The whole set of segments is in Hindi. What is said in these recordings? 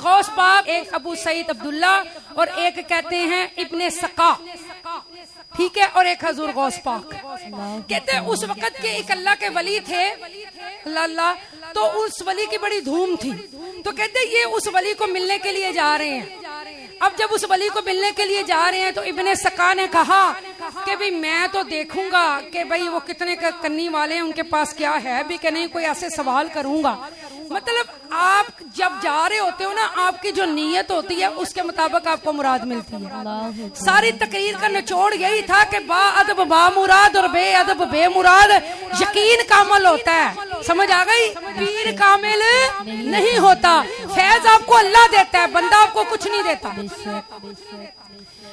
गौस पाक, एक अबू सईद अब्दुल्ला और एक कहते हैं इब्ने सका, ठीक है, और एक हजूर गौस पाक। कहते हैं उस वक्त के एक अल्लाह के वली थे, अल्लाह, तो उस वली की बड़ी धूम थी। तो कहते ये उस वली को मिलने के लिए जा रहे हैं। अब जब उस वली को मिलने के लिए जा रहे हैं तो इब्ने सका ने कहा कि भाई मैं तो देखूंगा कि भाई वो कितने कन्नी वाले हैं, उनके पास क्या है भी कि नहीं, कोई ऐसे सवाल करूंगा। मतलब आप जब जा रहे होते हो ना, आपकी जो नीयत होती है उसके मुताबिक आपको मुराद मिलती है। सारी तकरीर का निचोड़ यही था कि बा अदब बा मुराद और बे अदब बे मुराद यकीन कामिल होता है। समझ आ गई? पीर कामिल नहीं होता, फैज आपको अल्लाह देता है, बंदा आपको कुछ नहीं देता।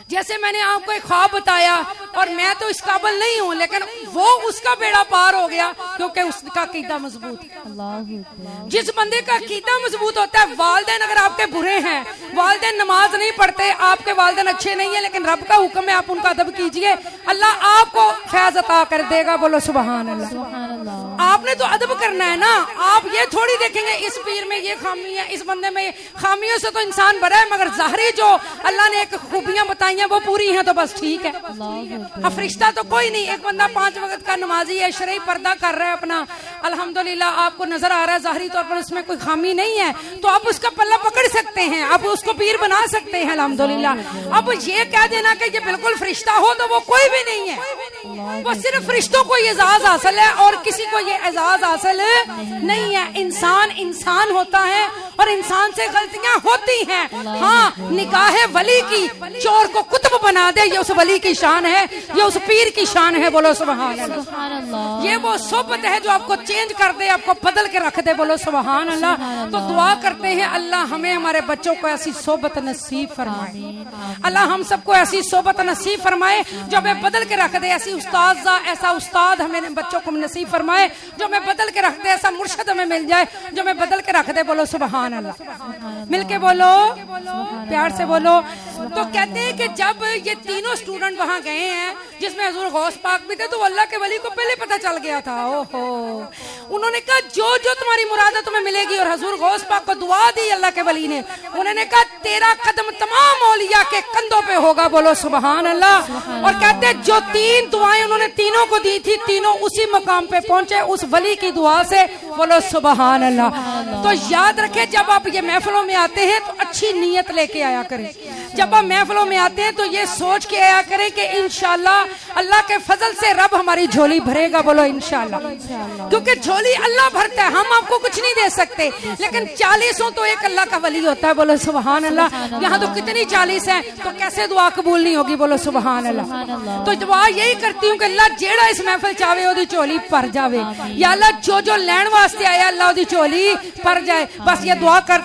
जैसे मैंने आपको एक ख्वाब बताया और मैं तो इस काबिल नहीं हूँ, लेकिन वो उसका बेड़ा पार हो गया क्योंकि उसका अकीदा मजबूत है। जिस बंदे का अकीदा मजबूत होता है, वालिदैन अगर आपके बुरे हैं, वालिदैन नमाज नहीं पढ़ते, आपके वालिदैन अच्छे नहीं है, लेकिन रब का हुक्म है आप उनका अदब कीजिए, अल्लाह आपको फैज अता कर देगा। बोलो सुभान अल्लाह। आपने तो अदब करना है ना, आप ये थोड़ी देखेंगे इस पीर में ये खामी है, इस बंदे में। खामियों से तो इंसान बड़ा है, मगर ज़ाहिरी जो अल्लाह ने एक खूबियां बताई हैं वो पूरी हैं तो बस ठीक है। फरिश्ता तो कोई नहीं, एक बंदा 5 वक्त का नमाजी है, शरई पर्दा कर रहा है अपना, अल्हम्दुलिल्लाह आपको नजर आ रहा है ज़ाहिरी तौर पर उसमें कोई खामी नहीं है, तो आप उसका पल्ला पकड़ सकते हैं, आप उसको पीर बना सकते हैं अल्हम्दुलिल्लाह। अब ये कह देना कि ये बिल्कुल फरिश्ता हो तो वो कोई भी नहीं है, वो सिर्फ फरिश्तों को एजाज हासिल है और किसी को ये एजाज हासिल नहीं है। इंसान इंसान होता है और इंसान से गलतियां होती हैं। हाँ, निगाह वली की चोर को कुतुब बना दे, ये उस वली की शान है, ये उस पीर की शान है। बोलो सुभान अल्लाह। ये वो सोबत है जो आपको चेंज कर दे, आपको बदल के रख दे। बोलो सुभान अल्लाह। तो दुआ करते हैं अल्लाह हमें हमारे बच्चों को ऐसी सोबत नसीब फरमाए, अल्लाह हम सबको ऐसी सोबत नसीब फरमाए जो हमें बदल के रख दे। ऐसी उस्ताज़ा, ऐसा उस्ताद हमें बच्चों को नसीब फरमाए जो हमें बदल के रख दे, ऐसा मुर्शद हमें मिल जाए जो हमें बदल के रख दे। बोलो सुभान अल्लाह। मिलके बोलो, प्यार से बोलो। तो कहते हैं कि जब ये तीनों स्टूडेंट वहां गए हैं, जिसमें हजूर गौस पाक भी थे, तो अल्लाह के वली को पहले पता चल गया था। ओहो, उन्होंने कहा जो जो तुम्हारी मुराद है तुम्हें मिलेगी। और हजूर गौस पाक को दुआ दी अल्लाह के वली ने, उन्होंने कहा तेरा कदम तमाम औलिया के कंधों पे होगा। बोलो सुभान अल्लाह। और कहते हैं जो 3 दुआएं उन्होंने तीनों को दी थी, तीनों उसी मकाम पे पहुंचे उस वली की दुआ से। बोलो सुभान अल्लाह। तो याद रखे, जब आप ये महफिलों में आते हैं तो अच्छी नीयत लेके आया करें। जब आप महफिलों में आते हैं तो ये सोच के आया करें कि इंशाल्लाह अल्लाह के फजल से रब हमारी झोली भरेगा। बोलो इंशाल्लाह। क्योंकि झोली अल्लाह भरता है, हम आपको कुछ नहीं दे सकते, लेकिन 40 तो एक अल्लाह का वली होता है। बोलो सुभान अल्लाह। यहाँ तो कितनी 40 है, तो कैसे दुआ कबूल नहीं होगी। बोलो सुभान अल्लाह। तो दुआ यही करती हूँ कि अल्लाह जेड़ा इस महफिल चावे ओदी झोली भर जावे, या अल्लाह जो जो लैण वास्ते आया अल्लाह ओदी झोली भर जाए। बस ये दुआ कर